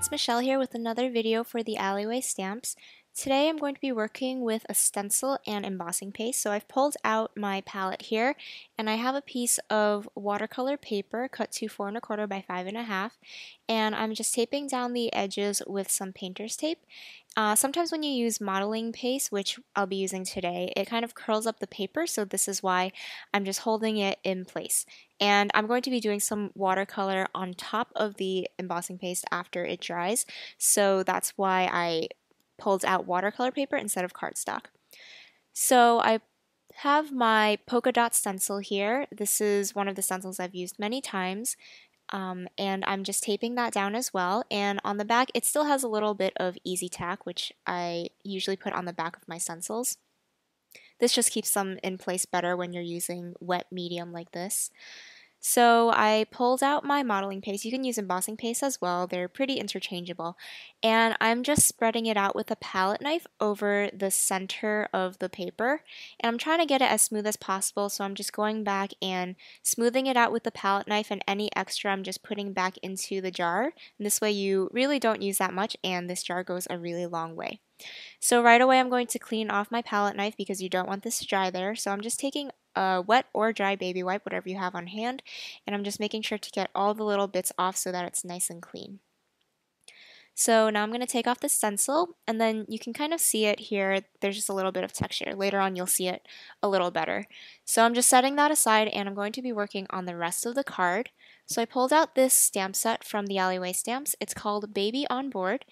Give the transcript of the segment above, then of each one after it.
it's Michelle here with another video for the Alleyway Stamps. Today I'm going to be working with a stencil and embossing paste. So I've pulled out my palette here and I have a piece of watercolor paper cut to 4 1/4 by 5 1/2, and I'm just taping down the edges with some painter's tape. Sometimes when you use modeling paste, which I'll be using today, it kind of curls up the paper, so this is why I'm just holding it in place. And I'm going to be doing some watercolor on top of the embossing paste after it dries, so that's why I pulled out watercolor paper instead of cardstock. So I have my polka dot stencil here. This is one of the stencils I've used many times. And I'm just taping that down as well. And on the back, it still has a little bit of easy tack, which I usually put on the back of my stencils. This just keeps them in place better when you're using wet medium like this. So I pulled out my modeling paste. You can use embossing paste as well. They're pretty interchangeable. And I'm just spreading it out with a palette knife over the center of the paper. And I'm trying to get it as smooth as possible, so I'm just going back and smoothing it out with the palette knife, and any extra I'm just putting back into the jar. And this way you really don't use that much, and this jar goes a really long way. So right away I'm going to clean off my palette knife because you don't want this to dry there. So I'm just taking a wet or dry baby wipe, whatever you have on hand, and I'm just making sure to get all the little bits off so that it's nice and clean. So now I'm going to take off the stencil, and then you can kind of see it here. There's just a little bit of texture. Later on you'll see it a little better. So I'm just setting that aside, and I'm going to be working on the rest of the card. So I pulled out this stamp set from the Alleyway Stamps. It's called Baby on Board,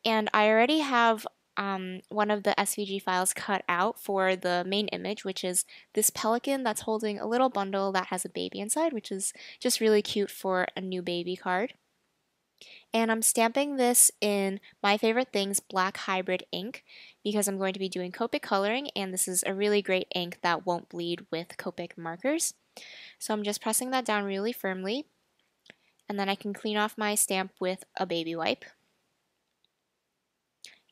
and I already have one of the SVG files cut out for the main image, which is this pelican that's holding a little bundle that has a baby inside, which is just really cute for a new baby card. And I'm stamping this in My Favorite Things black hybrid ink because I'm going to be doing copic coloring, and this is a really great ink that won't bleed with copic markers. So I'm just pressing that down really firmly, and then I can clean off my stamp with a baby wipe.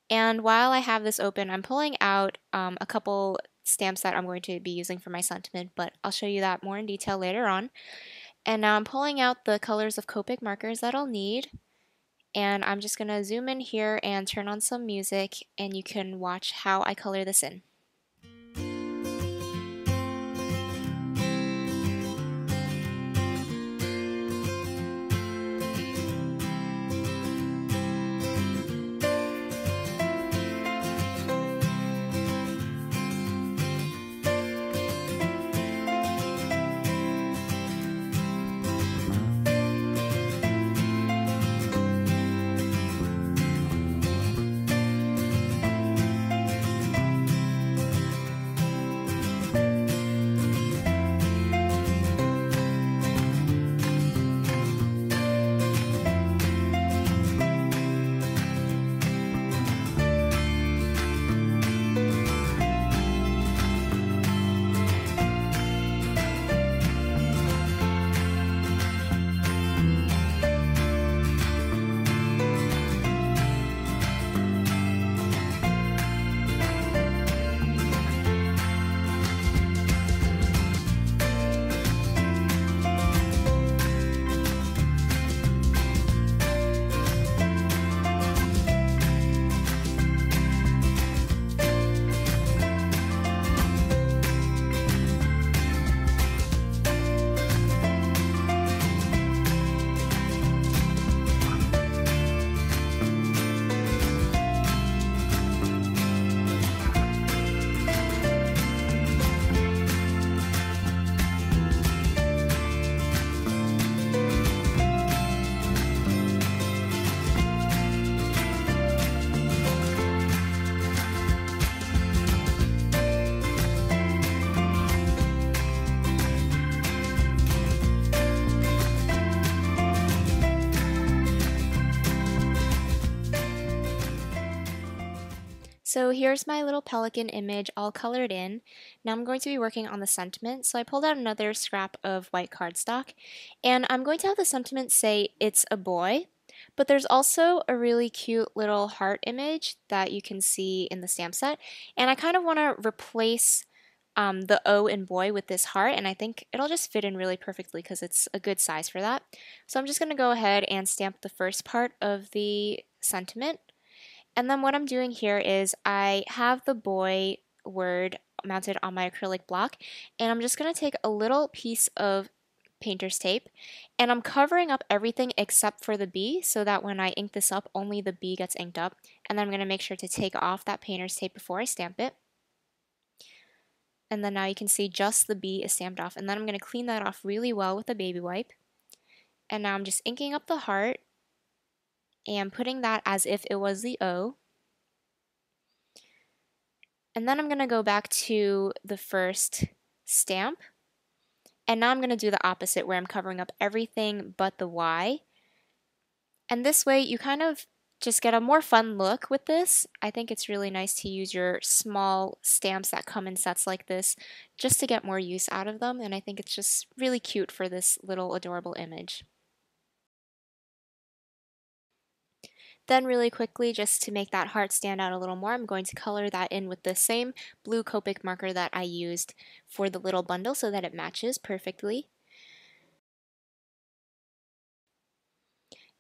And while I have this open, I'm pulling out a couple stamps that I'm going to be using for my sentiment, but I'll show you that more in detail later on. And now I'm pulling out the colors of copic markers that I'll need. And I'm just going to zoom in here and turn on some music, and you can watch how I color this in. So here's my little pelican image all colored in. Now I'm going to be working on the sentiment. So I pulled out another scrap of white cardstock, and I'm going to have the sentiment say it's a boy, but there's also a really cute little heart image that you can see in the stamp set, and I kind of want to replace the O in boy with this heart, and I think it'll just fit in really perfectly because it's a good size for that. So I'm just going to go ahead and stamp the first part of the sentiment. And then what I'm doing here is I have the boy word mounted on my acrylic block, and I'm just going to take a little piece of painter's tape, and I'm covering up everything except for the B so that when I ink this up, only the B gets inked up. And then I'm going to make sure to take off that painter's tape before I stamp it. And then now you can see just the B is stamped off. And then I'm going to clean that off really well with a baby wipe. And now I'm just inking up the heart and putting that as if it was the O. And then I'm going to go back to the first stamp. And now I'm going to do the opposite where I'm covering up everything but the Y. And this way you kind of just get a more fun look with this. I think it's really nice to use your small stamps that come in sets like this just to get more use out of them. And I think it's just really cute for this little adorable image. Then really quickly, just to make that heart stand out a little more, I'm going to color that in with the same blue copic marker that I used for the little bundle so that it matches perfectly.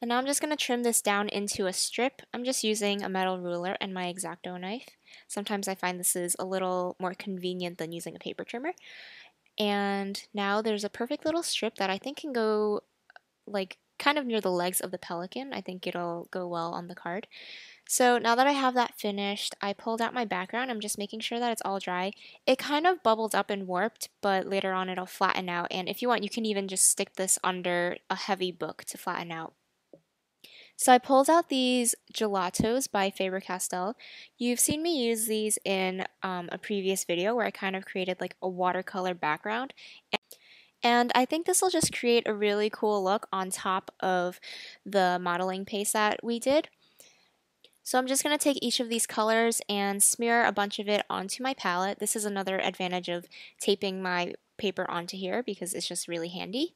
And now I'm just going to trim this down into a strip. I'm just using a metal ruler and my X-Acto knife. Sometimes I find this is a little more convenient than using a paper trimmer. And now there's a perfect little strip that I think can go like kind of near the legs of the pelican. I think it'll go well on the card. So now that I have that finished, I pulled out my background. I'm just making sure that it's all dry. It kind of bubbled up and warped, but later on it'll flatten out. And if you want, you can even just stick this under a heavy book to flatten out. So I pulled out these Gelatos by Faber Castell. You've seen me use these in a previous video where I kind of created like a watercolor background. And I think this will just create a really cool look on top of the modeling paste that we did. So I'm just going to take each of these colors and smear a bunch of it onto my palette. This is another advantage of taping my paper onto here because it's just really handy.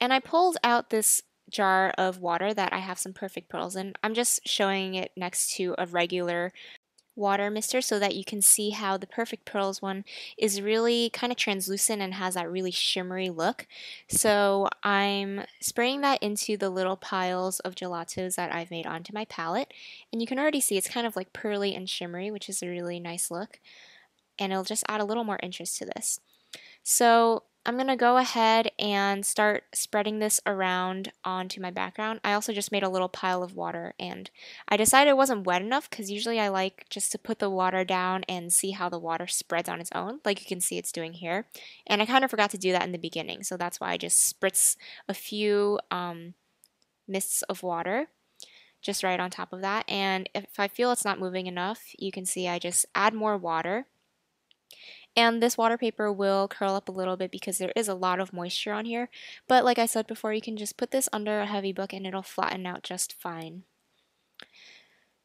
And I pulled out this jar of water that I have some perfect pearls in. I'm just showing it next to a regular water mister so that you can see how the perfect pearls one is really kind of translucent and has that really shimmery look. So I'm spraying that into the little piles of gelatos that I've made onto my palette, and you can already see it's kind of like pearly and shimmery, which is a really nice look, and it'll just add a little more interest to this. So I'm going to go ahead and start spreading this around onto my background. I also just made a little pile of water, and I decided it wasn't wet enough because usually I like just to put the water down and see how the water spreads on its own, like you can see it's doing here. And I kind of forgot to do that in the beginning, so that's why I just spritz a few mists of water just right on top of that. And if I feel it's not moving enough, you can see I just add more water. And this water paper will curl up a little bit because there is a lot of moisture on here. But like I said before, you can just put this under a heavy book and it'll flatten out just fine.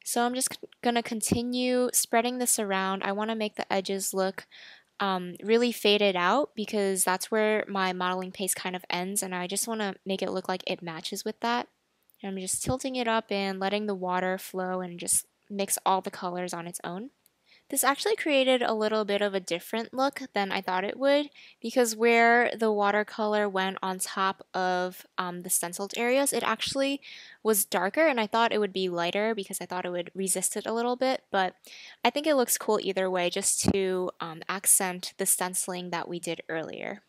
So I'm just going to continue spreading this around. I want to make the edges look really faded out because that's where my modeling paste kind of ends, and I just want to make it look like it matches with that. And I'm just tilting it up and letting the water flow and just mix all the colors on its own. This actually created a little bit of a different look than I thought it would because where the watercolor went on top of the stenciled areas, it actually was darker, and I thought it would be lighter because I thought it would resist it a little bit, but I think it looks cool either way just to accent the stenciling that we did earlier.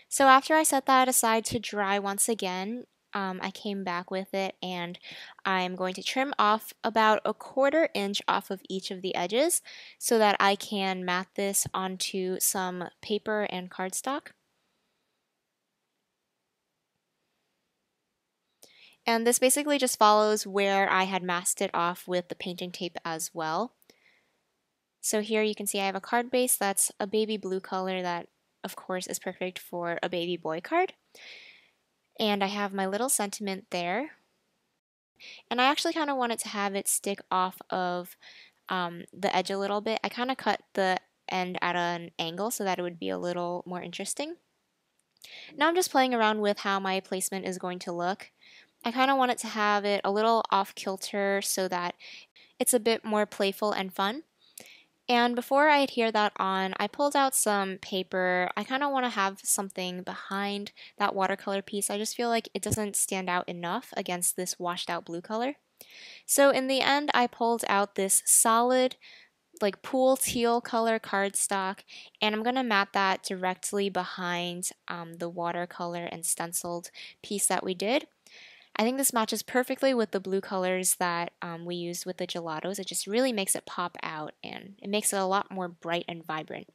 So after I set that aside to dry once again, I came back with it, and I'm going to trim off about a 1/4 inch off of each of the edges so that I can mat this onto some paper and cardstock. And this basically just follows where I had masked it off with the painting tape as well. So here you can see I have a card base that's a baby blue color that of course is perfect for a baby boy card. And I have my little sentiment there. And I actually kind of wanted to have it stick off of the edge a little bit. I kind of cut the end at an angle so that it would be a little more interesting. Now I'm just playing around with how my placement is going to look. I kind of wanted to have it a little off kilter so that it's a bit more playful and fun. And before I adhere that on, I pulled out some paper. I kind of want to have something behind that watercolor piece. I just feel like it doesn't stand out enough against this washed out blue color. So in the end, I pulled out this solid, like pool teal color cardstock, and I'm going to mat that directly behind the watercolor and stenciled piece that we did. I think this matches perfectly with the blue colors that we used with the gelatos. It just really makes it pop out, and it makes it a lot more bright and vibrant.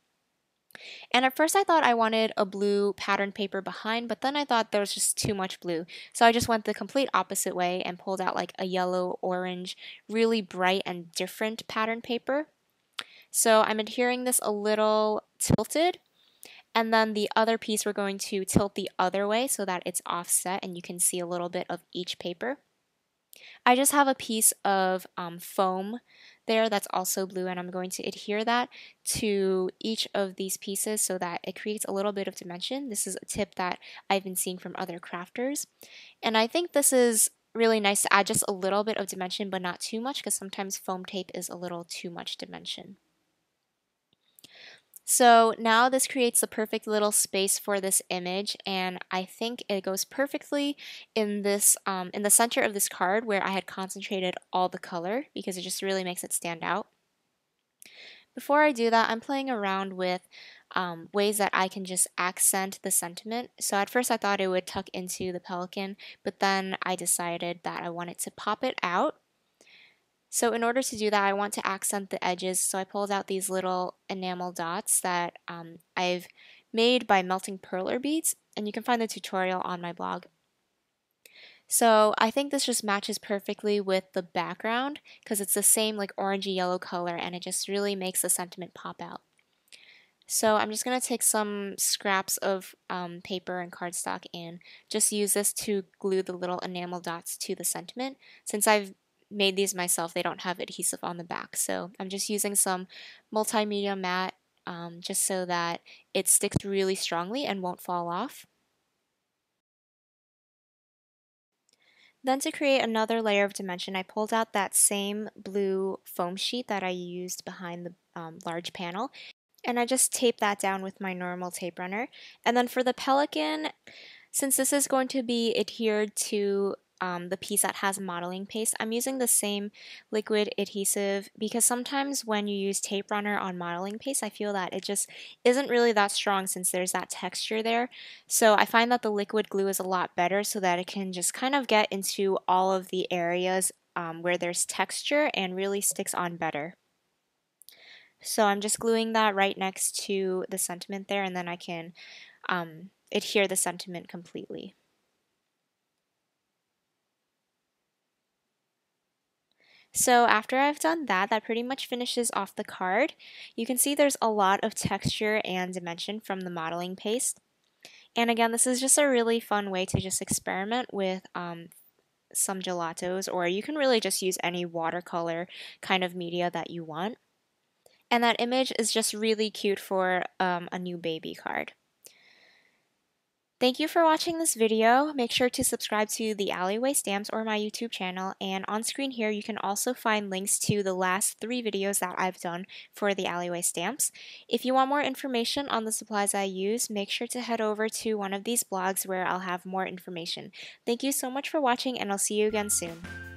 And at first I thought I wanted a blue pattern paper behind, but then I thought there was just too much blue. So I just went the complete opposite way and pulled out like a yellow, orange, really bright and different pattern paper. So I'm adhering this a little tilted, and then the other piece we're going to tilt the other way so that it's offset and you can see a little bit of each paper. I just have a piece of foam there that's also blue, and I'm going to adhere that to each of these pieces so that it creates a little bit of dimension. This is a tip that I've been seeing from other crafters, and I think this is really nice to add just a little bit of dimension but not too much, because sometimes foam tape is a little too much dimension. So now this creates the perfect little space for this image, and I think it goes perfectly in this in the center of this card where I had concentrated all the color, because it just really makes it stand out. Before I do that, I'm playing around with ways that I can just accent the sentiment. So at first I thought it would tuck into the pelican, but then I decided that I wanted to pop it out. So in order to do that, I want to accent the edges, so I pulled out these little enamel dots that I've made by melting perler beads, and you can find the tutorial on my blog. So I think this just matches perfectly with the background because it's the same like orangey yellow color, and it just really makes the sentiment pop out. So I'm just going to take some scraps of paper and cardstock and just use this to glue the little enamel dots to the sentiment. Since I've made these myself, they don't have adhesive on the back. So I'm just using some multimedia mat just so that it sticks really strongly and won't fall off. Then to create another layer of dimension, I pulled out that same blue foam sheet that I used behind the large panel, and I just taped that down with my normal tape runner. And then for the pelican, since this is going to be adhered to the piece that has modeling paste, I'm using the same liquid adhesive, because sometimes when you use tape runner on modeling paste, I feel that it just isn't really that strong since there's that texture there. So I find that the liquid glue is a lot better so that it can just kind of get into all of the areas where there's texture and really sticks on better. So I'm just gluing that right next to the sentiment there, and then I can adhere the sentiment completely. So after I've done that, that pretty much finishes off the card. You can see there's a lot of texture and dimension from the modeling paste. And again, this is just a really fun way to just experiment with some gelatos, or you can really just use any watercolor kind of media that you want. And that image is just really cute for a new baby card. Thank you for watching this video. Make sure to subscribe to the Alleyway Stamps or my YouTube channel, and on screen here you can also find links to the last 3 videos that I've done for the Alleyway Stamps. If you want more information on the supplies I use, make sure to head over to one of these blogs where I'll have more information. Thank you so much for watching, and I'll see you again soon.